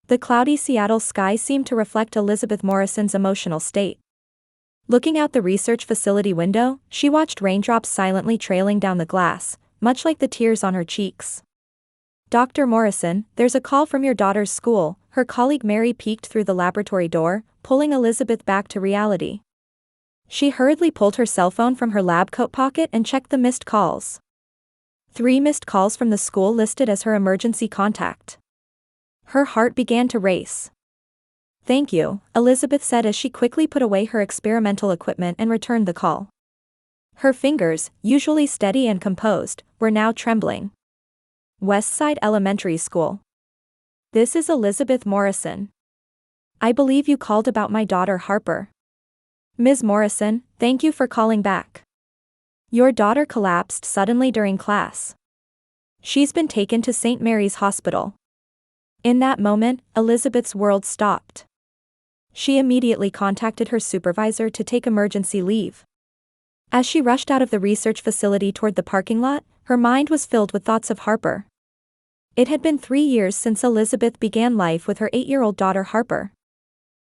The cloudy Seattle sky seemed to reflect Elizabeth Morrison's emotional state. Looking out the research facility window, she watched raindrops silently trailing down the glass, much like the tears on her cheeks. "Dr. Morrison, there's a call from your daughter's school," her colleague Mary peeked through the laboratory door, pulling Elizabeth back to reality. She hurriedly pulled her cell phone from her lab coat pocket and checked the missed calls. 3 missed calls from the school listed as her emergency contact. Her heart began to race. "Thank you," Elizabeth said as she quickly put away her experimental equipment and returned the call. Her fingers, usually steady and composed, were now trembling. "Westside Elementary School. This is Elizabeth Morrison. I believe you called about my daughter Harper. Ms. Morrison, thank you for calling back. Your daughter collapsed suddenly during class. She's been taken to St. Mary's Hospital." In that moment, Elizabeth's world stopped. She immediately contacted her supervisor to take emergency leave. As she rushed out of the research facility toward the parking lot, her mind was filled with thoughts of Harper. It had been 3 years since Elizabeth began life with her 8-year-old daughter Harper.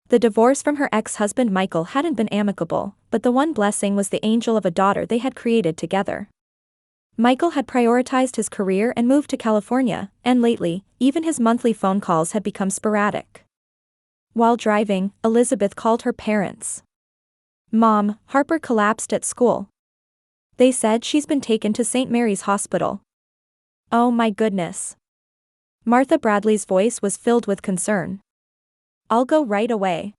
The divorce from her ex-husband Michael hadn't been amicable, but the one blessing was the angel of a daughter they had created together. Michael had prioritized his career and moved to California, and lately, even his monthly phone calls had become sporadic. While driving, Elizabeth called her parents. "Mom, Harper collapsed at school. They said she's been taken to St. Mary's Hospital." "Oh my goodness." Martha Bradley's voice was filled with concern. "I'll go right away.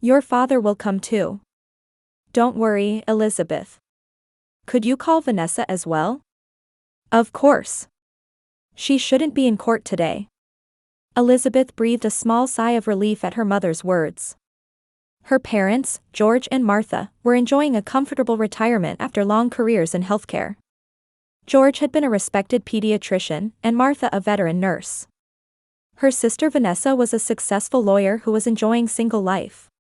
Your father will come too." "Don't worry, Elizabeth. Could you call Vanessa as well?" "Of course. She shouldn't be in court today." Elizabeth breathed a small sigh of relief at her mother's words. Her parents, George and Martha, were enjoying a comfortable retirement after long careers in healthcare. George had been a respected pediatrician, and Martha a veteran nurse. Her sister Vanessa was a successful lawyer who was enjoying single life.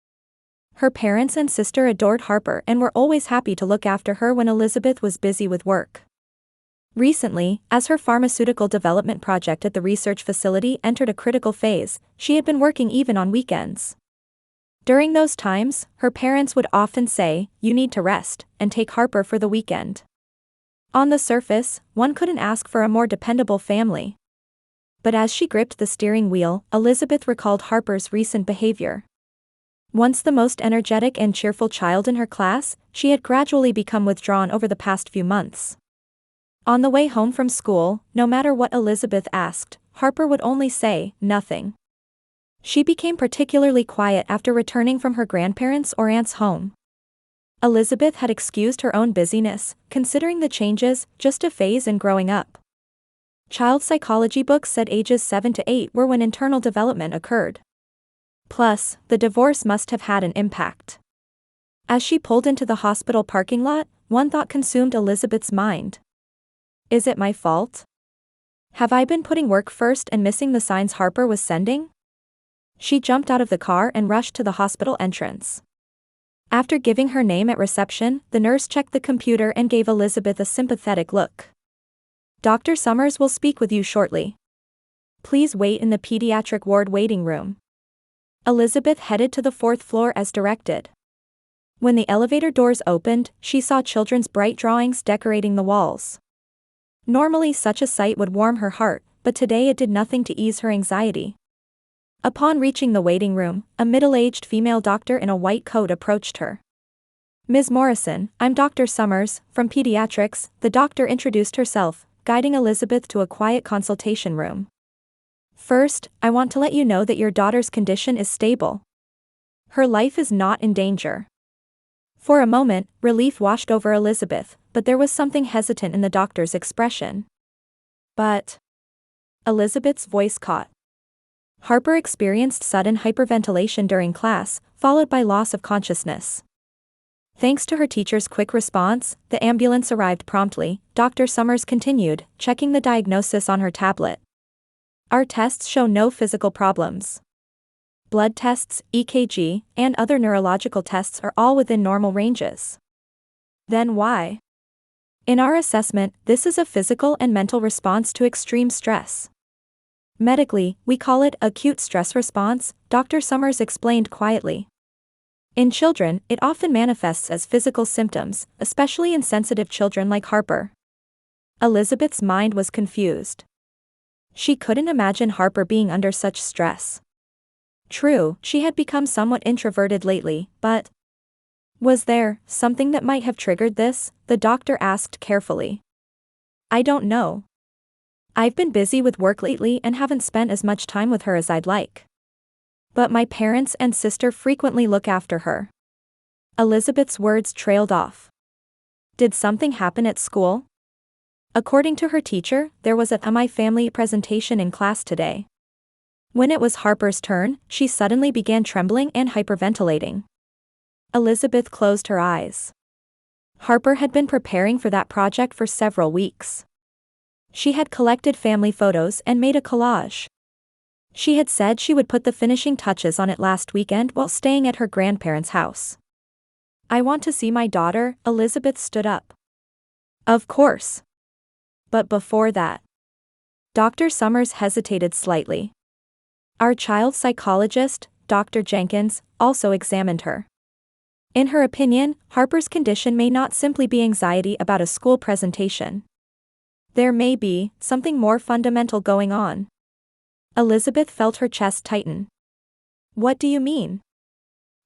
Her parents and sister adored Harper and were always happy to look after her when Elizabeth was busy with work. Recently, as her pharmaceutical development project at the research facility entered a critical phase, she had been working even on weekends. During those times, her parents would often say, "You need to rest," and take Harper for the weekend. On the surface, one couldn't ask for a more dependable family. But as she gripped the steering wheel, Elizabeth recalled Harper's recent behavior. Once the most energetic and cheerful child in her class, she had gradually become withdrawn over the past few months. On the way home from school, no matter what Elizabeth asked, Harper would only say, "Nothing." She became particularly quiet after returning from her grandparents' or aunt's home. Elizabeth had excused her own busyness, considering the changes just a phase in growing up. Child psychology books said ages 7 to 8 were when internal development occurred. Plus, the divorce must have had an impact. As she pulled into the hospital parking lot, one thought consumed Elizabeth's mind. Is it my fault? Have I been putting work first and missing the signs Harper was sending? She jumped out of the car and rushed to the hospital entrance. After giving her name at reception, the nurse checked the computer and gave Elizabeth a sympathetic look. "Dr. Summers will speak with you shortly. Please wait in the pediatric ward waiting room." Elizabeth headed to the 4th floor as directed. When the elevator doors opened, she saw children's bright drawings decorating the walls. Normally such a sight would warm her heart, but today it did nothing to ease her anxiety. Upon reaching the waiting room, a middle-aged female doctor in a white coat approached her. "Ms. Morrison, I'm Dr. Summers, from Pediatrics," the doctor introduced herself, guiding Elizabeth to a quiet consultation room. "First, I want to let you know that your daughter's condition is stable. Her life is not in danger." For a moment, relief washed over Elizabeth, but there was something hesitant in the doctor's expression. "But..." Elizabeth's voice caught. Harper experienced sudden hyperventilation during class, followed by loss of consciousness. Thanks to her teacher's quick response, the ambulance arrived promptly, Dr. Summers continued, checking the diagnosis on her tablet. "Our tests show no physical problems. Blood tests, EKG, and other neurological tests are all within normal ranges." "Then why?" "In our assessment, this is a physical and mental response to extreme stress. Medically, we call it acute stress response, Dr. Summers explained quietly. In children, it often manifests as physical symptoms, especially in sensitive children like Harper. Elizabeth's mind was confused. She couldn't imagine Harper being under such stress. True, she had become somewhat introverted lately, but was there something that might have triggered this? The doctor asked carefully. I don't know. I've been busy with work lately and haven't spent as much time with her as I'd like. But my parents and sister frequently look after her. Elizabeth's words trailed off. Did something happen at school? According to her teacher, there was a My Family presentation in class today. When it was Harper's turn, she suddenly began trembling and hyperventilating. Elizabeth closed her eyes. Harper had been preparing for that project for several weeks. She had collected family photos and made a collage. She had said she would put the finishing touches on it last weekend while staying at her grandparents' house. I want to see my daughter, Elizabeth stood up. Of course. But before that, Dr. Summers hesitated slightly. Our child psychologist, Dr. Jenkins, also examined her. In her opinion, Harper's condition may not simply be anxiety about a school presentation. There may be something more fundamental going on. Elizabeth felt her chest tighten. What do you mean?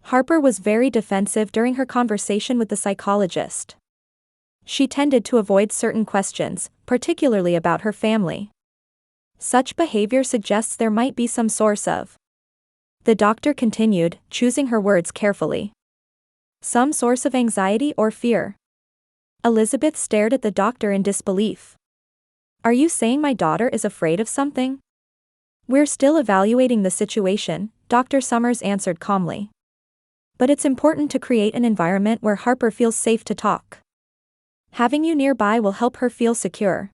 Harper was very defensive during her conversation with the psychologist. She tended to avoid certain questions, particularly about her family. Such behavior suggests there might be some source of. The doctor continued, choosing her words carefully. Some source of anxiety or fear. Elizabeth stared at the doctor in disbelief. Are you saying my daughter is afraid of something? We're still evaluating the situation, Dr. Summers answered calmly. But it's important to create an environment where Harper feels safe to talk. Having you nearby will help her feel secure.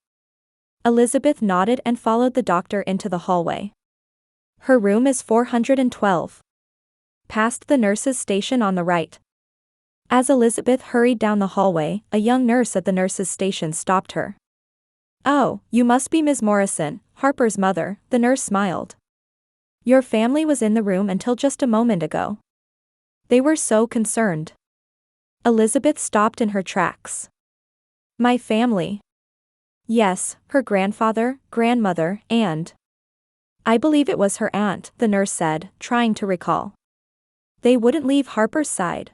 Elizabeth nodded and followed the doctor into the hallway. Her room is 412. Past the nurse's station on the right. As Elizabeth hurried down the hallway, a young nurse at the nurse's station stopped her. Oh, you must be Ms. Morrison, Harper's mother, the nurse smiled. Your family was in the room until just a moment ago. They were so concerned. Elizabeth stopped in her tracks. My family. Yes, her grandfather, grandmother, and I believe it was her aunt, the nurse said, trying to recall. They wouldn't leave Harper's side.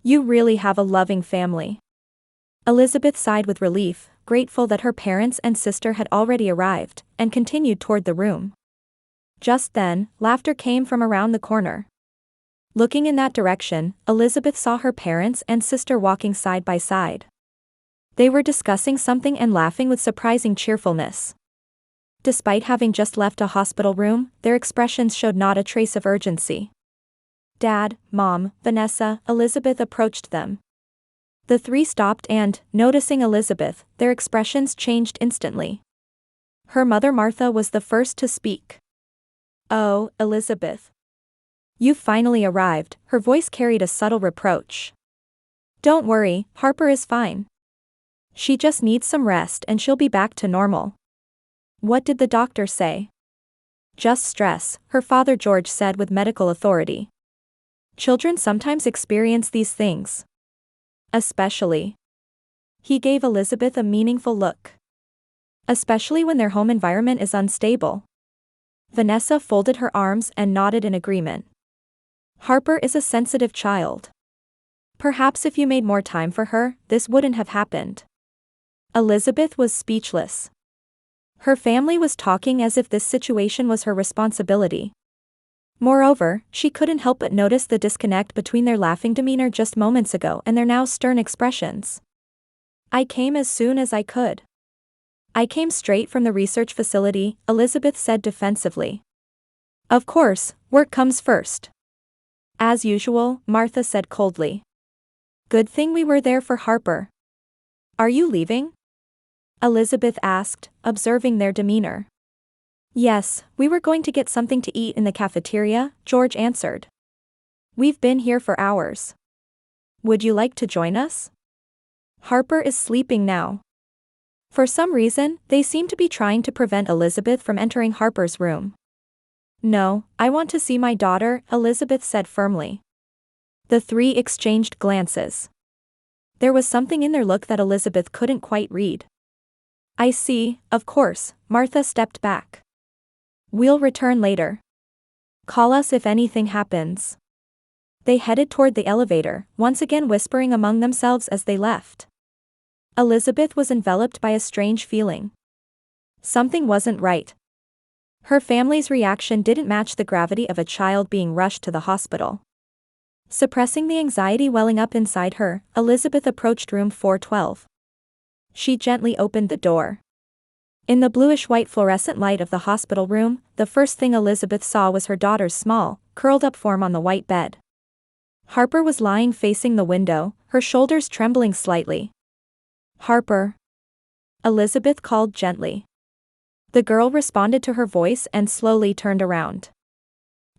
You really have a loving family. Elizabeth sighed with relief, grateful that her parents and sister had already arrived, and continued toward the room. Just then, laughter came from around the corner. Looking in that direction, Elizabeth saw her parents and sister walking side by side. They were discussing something and laughing with surprising cheerfulness. Despite having just left a hospital room, their expressions showed not a trace of urgency. Dad, Mom, Vanessa, Elizabeth approached them. The three stopped and, noticing Elizabeth, their expressions changed instantly. Her mother Martha was the first to speak. Oh, Elizabeth. You finally arrived, her voice carried a subtle reproach. Don't worry, Harper is fine. She just needs some rest and she'll be back to normal. What did the doctor say? Just stress, her father George said with medical authority. Children sometimes experience these things. Especially. He gave Elizabeth a meaningful look. Especially when their home environment is unstable. Vanessa folded her arms and nodded in agreement. Harper is a sensitive child. Perhaps if you made more time for her, this wouldn't have happened. Elizabeth was speechless. Her family was talking as if this situation was her responsibility. Moreover, she couldn't help but notice the disconnect between their laughing demeanor just moments ago and their now stern expressions. I came as soon as I could. I came straight from the research facility, Elizabeth said defensively. Of course, work comes first. As usual, Martha said coldly. Good thing we were there for Harper. Are you leaving? Elizabeth asked, observing their demeanor. Yes, we were going to get something to eat in the cafeteria, George answered. We've been here for hours. Would you like to join us? Harper is sleeping now. For some reason, they seemed to be trying to prevent Elizabeth from entering Harper's room. "No, I want to see my daughter," Elizabeth said firmly. The three exchanged glances. There was something in their look that Elizabeth couldn't quite read. "I see, of course," Martha stepped back. "We'll return later. Call us if anything happens." They headed toward the elevator, once again whispering among themselves as they left. Elizabeth was enveloped by a strange feeling. Something wasn't right. Her family's reaction didn't match the gravity of a child being rushed to the hospital. Suppressing the anxiety welling up inside her, Elizabeth approached room 412. She gently opened the door. In the bluish-white fluorescent light of the hospital room, the first thing Elizabeth saw was her daughter's small, curled-up form on the white bed. Harper was lying facing the window, her shoulders trembling slightly. "Harper," Elizabeth called gently. The girl responded to her voice and slowly turned around.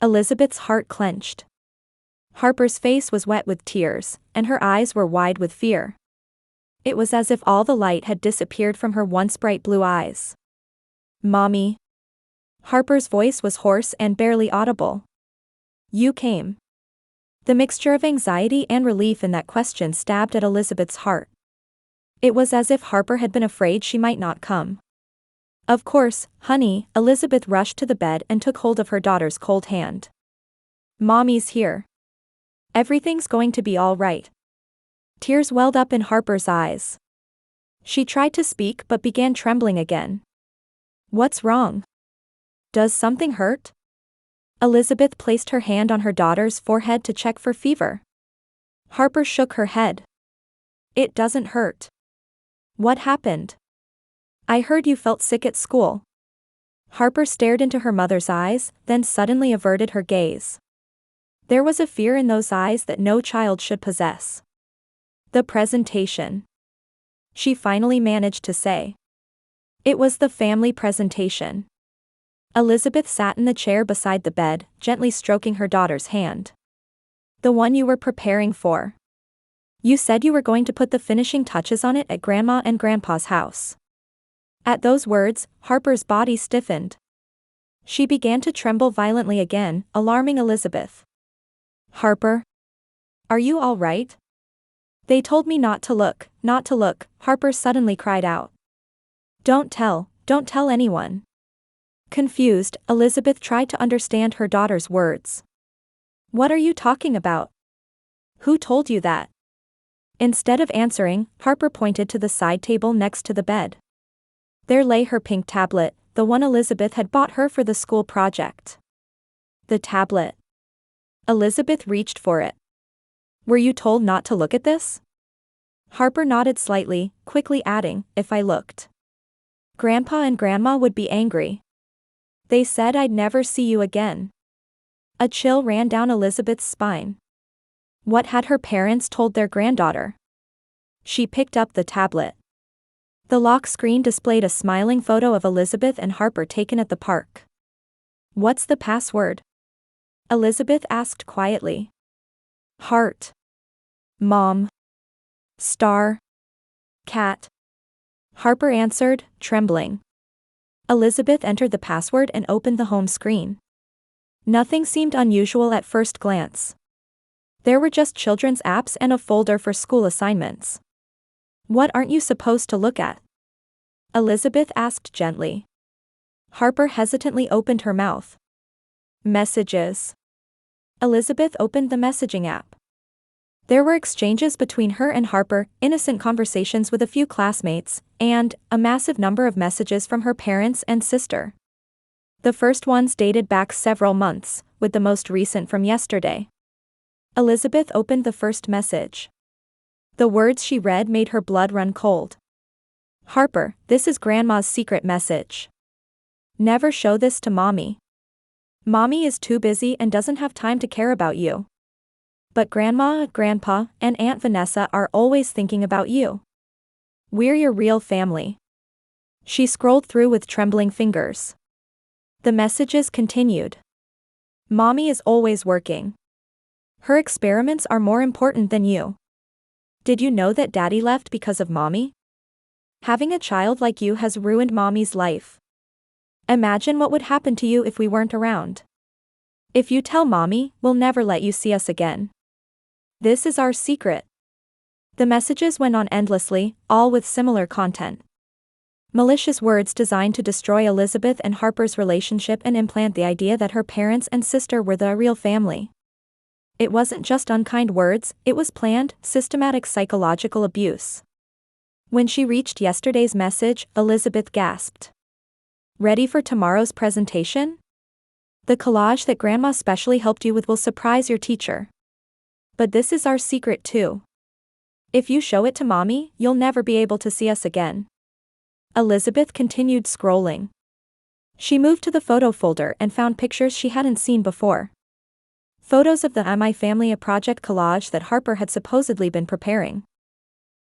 Elizabeth's heart clenched. Harper's face was wet with tears, and her eyes were wide with fear. It was as if all the light had disappeared from her once bright blue eyes. "Mommy." Harper's voice was hoarse and barely audible. "You came." The mixture of anxiety and relief in that question stabbed at Elizabeth's heart. It was as if Harper had been afraid she might not come. "Of course, honey," Elizabeth rushed to the bed and took hold of her daughter's cold hand. "Mommy's here. Everything's going to be all right." Tears welled up in Harper's eyes. She tried to speak but began trembling again. "What's wrong? Does something hurt?" Elizabeth placed her hand on her daughter's forehead to check for fever. Harper shook her head. "It doesn't hurt." "What happened?" "I heard you felt sick at school." Harper stared into her mother's eyes, then suddenly averted her gaze. There was a fear in those eyes that no child should possess. "The presentation," she finally managed to say. It was the family presentation. Elizabeth sat in the chair beside the bed, gently stroking her daughter's hand. "The one you were preparing for. You said you were going to put the finishing touches on it at Grandma and Grandpa's house." At those words, Harper's body stiffened. She began to tremble violently again, alarming Elizabeth. "Harper? Are you all right?" "They told me not to look," Harper suddenly cried out. Don't tell anyone." Confused, Elizabeth tried to understand her daughter's words. "What are you talking about? Who told you that?" Instead of answering, Harper pointed to the side table next to the bed. There lay her pink tablet, the one Elizabeth had bought her for the school project. The tablet. Elizabeth reached for it. "Were you told not to look at this?" Harper nodded slightly, quickly adding, "If I looked, Grandpa and Grandma would be angry. They said I'd never see you again." A chill ran down Elizabeth's spine. What had her parents told their granddaughter? She picked up the tablet. The lock screen displayed a smiling photo of Elizabeth and Harper taken at the park. "What's the password?" Elizabeth asked quietly. "Heart. Mom. Star. Cat." Harper answered, trembling. Elizabeth entered the password and opened the home screen. Nothing seemed unusual at first glance. There were just children's apps and a folder for school assignments. "What aren't you supposed to look at?" Elizabeth asked gently. Harper hesitantly opened her mouth. "Messages." Elizabeth opened the messaging app. There were exchanges between her and Harper, innocent conversations with a few classmates, and a massive number of messages from her parents and sister. The first ones dated back several months, with the most recent from yesterday. Elizabeth opened the first message. The words she read made her blood run cold. "Harper, this is Grandma's secret message. Never show this to Mommy. Mommy is too busy and doesn't have time to care about you. But Grandma, Grandpa, and Aunt Vanessa are always thinking about you. We're your real family." She scrolled through with trembling fingers. The messages continued. "Mommy is always working. Her experiments are more important than you. Did you know that Daddy left because of Mommy? Having a child like you has ruined Mommy's life. Imagine what would happen to you if we weren't around. If you tell Mommy, we'll never let you see us again. This is our secret." The messages went on endlessly, all with similar content. Malicious words designed to destroy Elizabeth and Harper's relationship and implant the idea that her parents and sister were the real family. It wasn't just unkind words, it was planned, systematic psychological abuse. When she reached yesterday's message, Elizabeth gasped. "Ready for tomorrow's presentation? The collage that Grandma specially helped you with will surprise your teacher. But this is our secret too. If you show it to Mommy, you'll never be able to see us again." Elizabeth continued scrolling. She moved to the photo folder and found pictures she hadn't seen before. Photos of the My Family, a project collage that Harper had supposedly been preparing.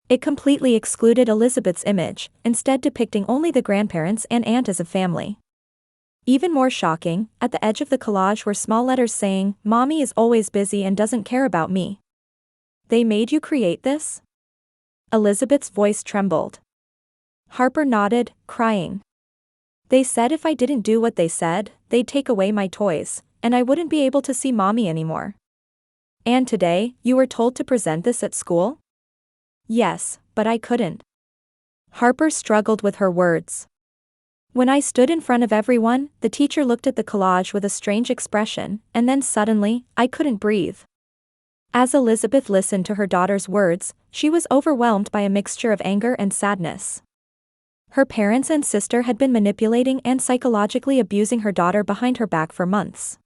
It completely excluded Elizabeth's image, instead depicting only the grandparents and aunt as a family. Even more shocking, at the edge of the collage were small letters saying, "Mommy is always busy and doesn't care about me." "They made you create this?" Elizabeth's voice trembled. Harper nodded, crying. "They said if I didn't do what they said, they'd take away my toys, and I wouldn't be able to see Mommy anymore." "And today, you were told to present this at school?" "Yes, but I couldn't." Harper struggled with her words. "When I stood in front of everyone, the teacher looked at the collage with a strange expression, and then suddenly, I couldn't breathe." As Elizabeth listened to her daughter's words, she was overwhelmed by a mixture of anger and sadness. Her parents and sister had been manipulating and psychologically abusing her daughter behind her back for months.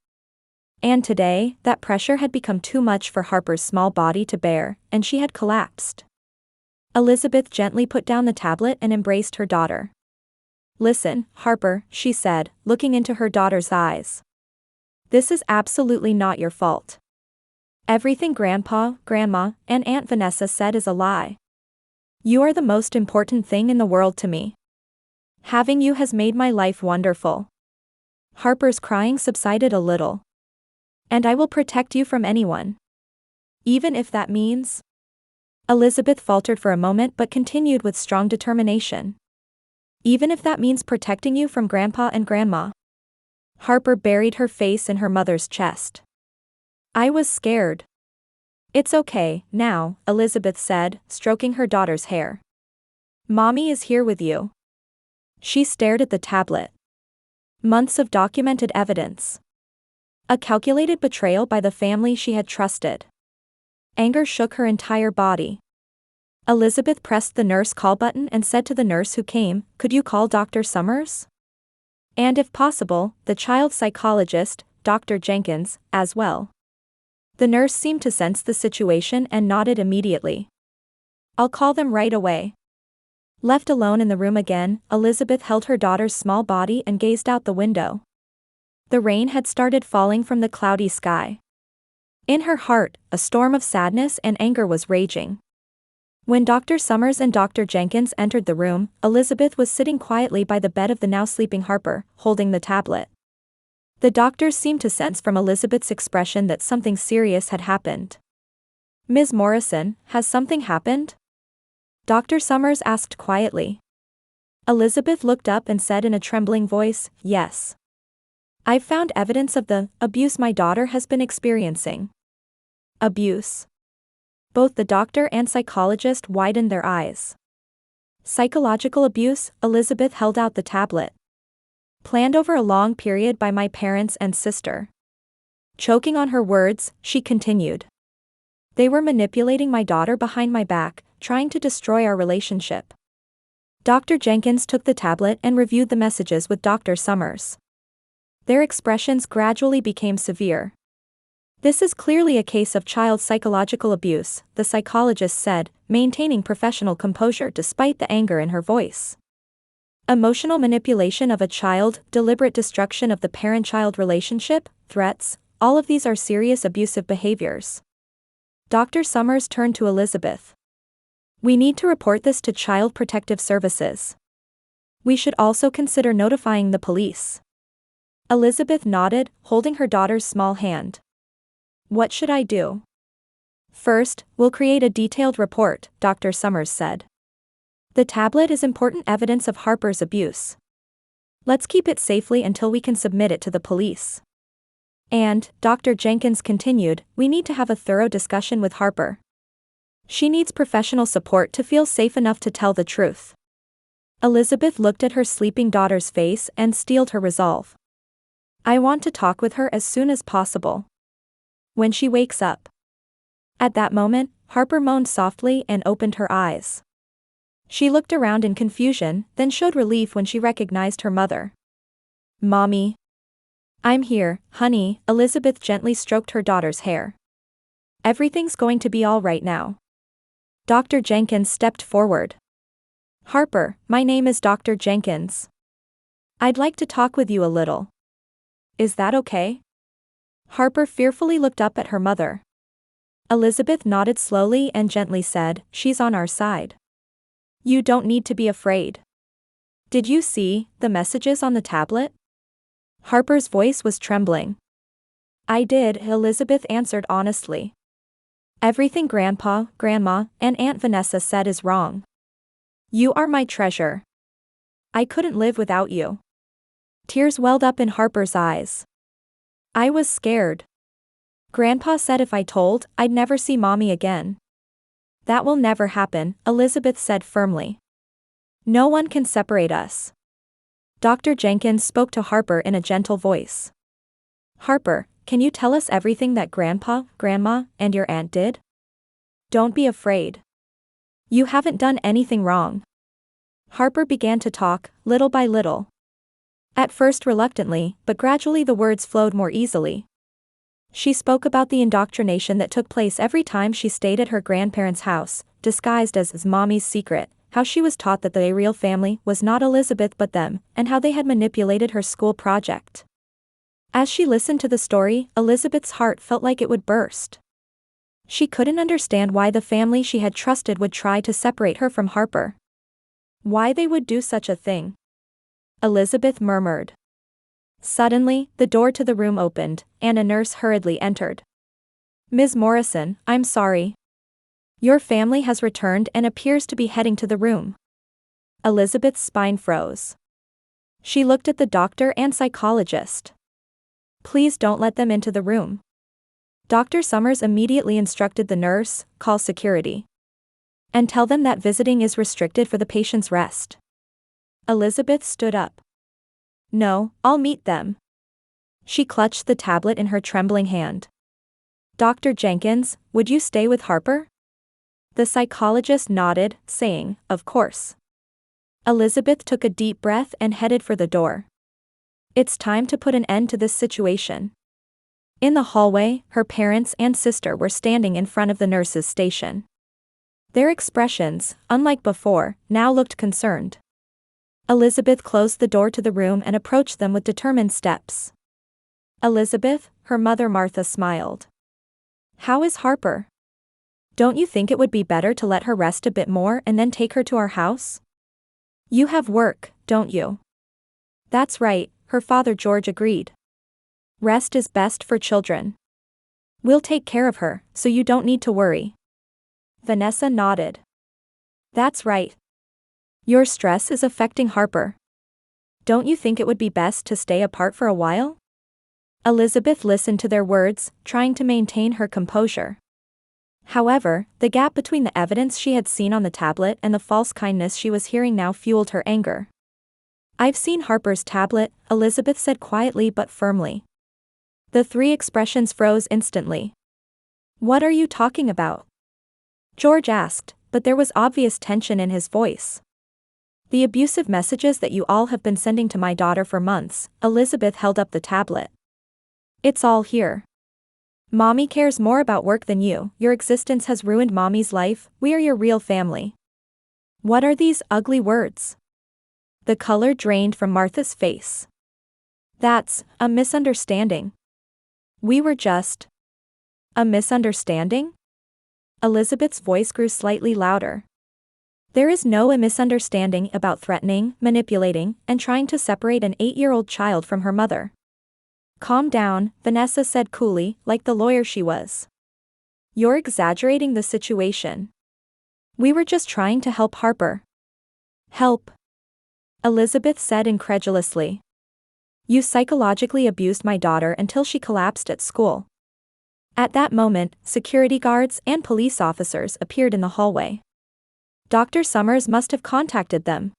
And today, that pressure had become too much for Harper's small body to bear, and she had collapsed. Elizabeth gently put down the tablet and embraced her daughter. "Listen, Harper," she said, looking into her daughter's eyes. "This is absolutely not your fault. Everything Grandpa, Grandma, and Aunt Vanessa said is a lie. You are the most important thing in the world to me. Having you has made my life wonderful." Harper's crying subsided a little. "And I will protect you from anyone. Even if that means—" Elizabeth faltered for a moment but continued with strong determination. "Even if that means protecting you from Grandpa and Grandma." Harper buried her face in her mother's chest. "I was scared." "It's okay, now," Elizabeth said, stroking her daughter's hair. "Mommy is here with you." She stared at the tablet. Months of documented evidence. A calculated betrayal by the family she had trusted. Anger shook her entire body. Elizabeth pressed the nurse call button and said to the nurse who came, "Could you call Dr. Summers? And if possible, the child psychologist, Dr. Jenkins, as well." The nurse seemed to sense the situation and nodded immediately. "I'll call them right away." Left alone in the room again, Elizabeth held her daughter's small body and gazed out the window. The rain had started falling from the cloudy sky. In her heart, a storm of sadness and anger was raging. When Dr. Summers and Dr. Jenkins entered the room, Elizabeth was sitting quietly by the bed of the now sleeping Harper, holding the tablet. The doctors seemed to sense from Elizabeth's expression that something serious had happened. "Ms. Morrison, has something happened?" Dr. Summers asked quietly. Elizabeth looked up and said in a trembling voice, "Yes. I've found evidence of the abuse my daughter has been experiencing." "Abuse?" Both the doctor and psychologist widened their eyes. "Psychological abuse," Elizabeth held out the tablet. "Planned over a long period by my parents and sister." Choking on her words, she continued. "They were manipulating my daughter behind my back, trying to destroy our relationship." Dr. Jenkins took the tablet and reviewed the messages with Dr. Summers. Their expressions gradually became severe. "This is clearly a case of child psychological abuse," the psychologist said, maintaining professional composure despite the anger in her voice. "Emotional manipulation of a child, deliberate destruction of the parent-child relationship, threats, all of these are serious abusive behaviors." Dr. Summers turned to Elizabeth. "We need to report this to Child Protective Services. We should also consider notifying the police." Elizabeth nodded, holding her daughter's small hand. "What should I do?" "First, we'll create a detailed report," Dr. Summers said. The tablet is important evidence of Harper's abuse. Let's keep it safely until we can submit it to the police. And, Dr. Jenkins continued, we need to have a thorough discussion with Harper. She needs professional support to feel safe enough to tell the truth. Elizabeth looked at her sleeping daughter's face and steeled her resolve. I want to talk with her as soon as possible. When she wakes up. At that moment, Harper moaned softly and opened her eyes. She looked around in confusion, then showed relief when she recognized her mother. Mommy. I'm here, honey, Elizabeth gently stroked her daughter's hair. Everything's going to be all right now. Dr. Jenkins stepped forward. Harper, my name is Dr. Jenkins. I'd like to talk with you a little. Is that okay? Harper fearfully looked up at her mother. Elizabeth nodded slowly and gently said, she's on our side. You don't need to be afraid. Did you see the messages on the tablet? Harper's voice was trembling. I did, Elizabeth answered honestly. Everything Grandpa, Grandma, and Aunt Vanessa said is wrong. You are my treasure. I couldn't live without you. Tears welled up in Harper's eyes. I was scared. Grandpa said if I told, I'd never see Mommy again. That will never happen, Elizabeth said firmly. No one can separate us. Dr. Jenkins spoke to Harper in a gentle voice. Harper, can you tell us everything that Grandpa, Grandma, and your aunt did? Don't be afraid. You haven't done anything wrong. Harper began to talk, little by little. At first reluctantly, but gradually the words flowed more easily. She spoke about the indoctrination that took place every time she stayed at her grandparents' house, disguised as Mommy's secret, how she was taught that the real family was not Elizabeth but them, and how they had manipulated her school project. As she listened to the story, Elizabeth's heart felt like it would burst. She couldn't understand why the family she had trusted would try to separate her from Harper. Why they would do such a thing. Elizabeth murmured. Suddenly, the door to the room opened, and a nurse hurriedly entered. Ms. Morrison, I'm sorry. Your family has returned and appears to be heading to the room. Elizabeth's spine froze. She looked at the doctor and psychologist. Please don't let them into the room. Dr. Summers immediately instructed the nurse, call security. And tell them that visiting is restricted for the patient's rest. Elizabeth stood up. No, I'll meet them. She clutched the tablet in her trembling hand. Dr. Jenkins, would you stay with Harper? The psychologist nodded, saying, of course. Elizabeth took a deep breath and headed for the door. It's time to put an end to this situation. In the hallway, her parents and sister were standing in front of the nurse's station. Their expressions, unlike before, now looked concerned. Elizabeth closed the door to the room and approached them with determined steps. Elizabeth, her mother Martha smiled. How is Harper? Don't you think it would be better to let her rest a bit more and then take her to our house? You have work, don't you? That's right, her father George agreed. Rest is best for children. We'll take care of her, so you don't need to worry. Vanessa nodded. That's right. Your stress is affecting Harper. Don't you think it would be best to stay apart for a while? Elizabeth listened to their words, trying to maintain her composure. However, the gap between the evidence she had seen on the tablet and the false kindness she was hearing now fueled her anger. I've seen Harper's tablet, Elizabeth said quietly but firmly. The three expressions froze instantly. What are you talking about? George asked, but there was obvious tension in his voice. The abusive messages that you all have been sending to my daughter for months, Elizabeth held up the tablet. It's all here. Mommy cares more about work than you, your existence has ruined Mommy's life, we are your real family. What are these ugly words? The color drained from Martha's face. That's a misunderstanding. We were just. A misunderstanding? Elizabeth's voice grew slightly louder. There is no misunderstanding about threatening, manipulating, and trying to separate an 8-year-old child from her mother. Calm down, Vanessa said coolly, like the lawyer she was. You're exaggerating the situation. We were just trying to help Harper. Help, Elizabeth said incredulously. You psychologically abused my daughter until she collapsed at school. At that moment, security guards and police officers appeared in the hallway. Dr. Summers must have contacted them.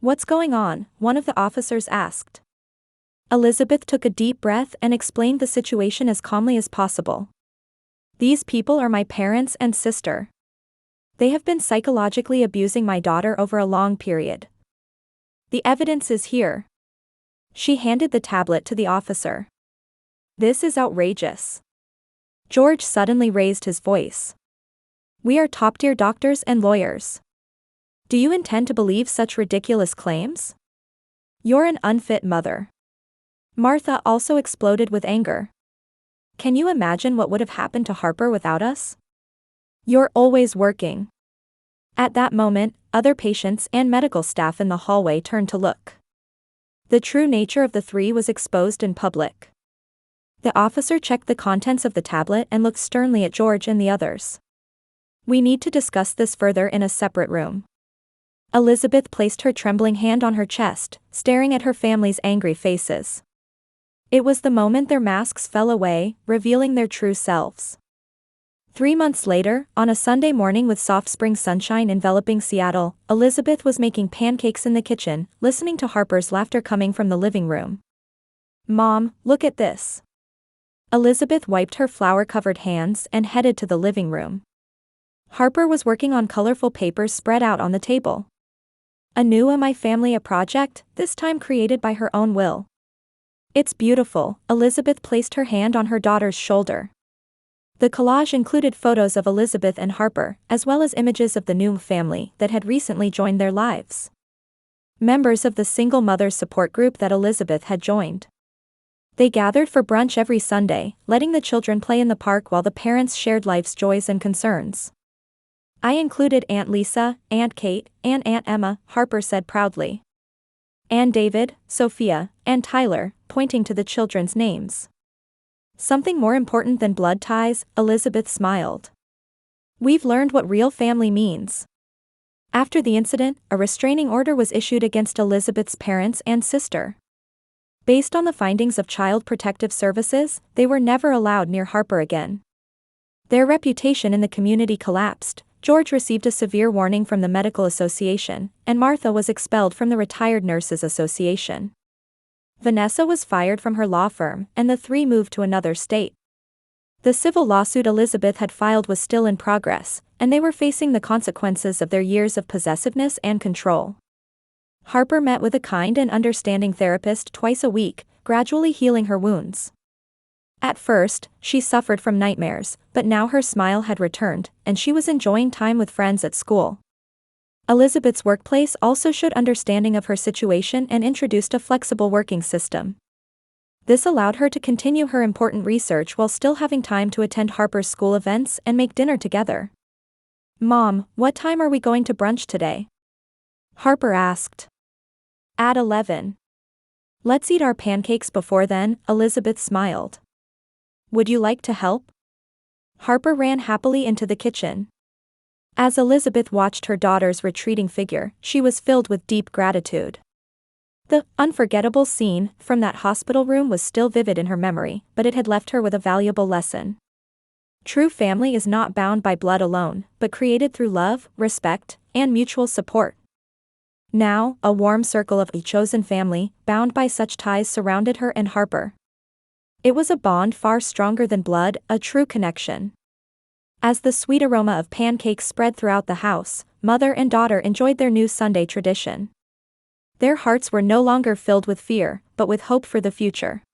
What's going on? One of the officers asked. Elizabeth took a deep breath and explained the situation as calmly as possible. These people are my parents and sister. They have been psychologically abusing my daughter over a long period. The evidence is here. She handed the tablet to the officer. This is outrageous. George suddenly raised his voice. We are top-tier doctors and lawyers. Do you intend to believe such ridiculous claims? You're an unfit mother. Martha also exploded with anger. Can you imagine what would have happened to Harper without us? You're always working. At that moment, other patients and medical staff in the hallway turned to look. The true nature of the three was exposed in public. The officer checked the contents of the tablet and looked sternly at George and the others. We need to discuss this further in a separate room. Elizabeth placed her trembling hand on her chest, staring at her family's angry faces. It was the moment their masks fell away, revealing their true selves. 3 months later, on a Sunday morning with soft spring sunshine enveloping Seattle, Elizabeth was making pancakes in the kitchen, listening to Harper's laughter coming from the living room. Mom, look at this. Elizabeth wiped her flour-covered hands and headed to the living room. Harper was working on colorful papers spread out on the table. A new My Family project, this time created by her own will. It's beautiful, Elizabeth placed her hand on her daughter's shoulder. The collage included photos of Elizabeth and Harper, as well as images of the new family that had recently joined their lives. Members of the single mothers support group that Elizabeth had joined. They gathered for brunch every Sunday, letting the children play in the park while the parents shared life's joys and concerns. I included Aunt Lisa, Aunt Kate, and Aunt Emma, Harper said proudly. And David, Sophia, and Tyler, pointing to the children's names. Something more important than blood ties, Elizabeth smiled. We've learned what real family means. After the incident, a restraining order was issued against Elizabeth's parents and sister. Based on the findings of Child Protective Services, they were never allowed near Harper again. Their reputation in the community collapsed. George received a severe warning from the Medical Association, and Martha was expelled from the Retired Nurses Association. Vanessa was fired from her law firm, and the three moved to another state. The civil lawsuit Elizabeth had filed was still in progress, and they were facing the consequences of their years of possessiveness and control. Harper met with a kind and understanding therapist twice a week, gradually healing her wounds. At first, she suffered from nightmares, but now her smile had returned, and she was enjoying time with friends at school. Elizabeth's workplace also showed understanding of her situation and introduced a flexible working system. This allowed her to continue her important research while still having time to attend Harper's school events and make dinner together. Mom, what time are we going to brunch today? Harper asked. At 11. Let's eat our pancakes before then, Elizabeth smiled. Would you like to help? Harper ran happily into the kitchen. As Elizabeth watched her daughter's retreating figure, she was filled with deep gratitude. The unforgettable scene from that hospital room was still vivid in her memory, but it had left her with a valuable lesson. True family is not bound by blood alone, but created through love, respect, and mutual support. Now, a warm circle of a chosen family, bound by such ties, surrounded her and Harper. It was a bond far stronger than blood, a true connection. As the sweet aroma of pancakes spread throughout the house, mother and daughter enjoyed their new Sunday tradition. Their hearts were no longer filled with fear, but with hope for the future.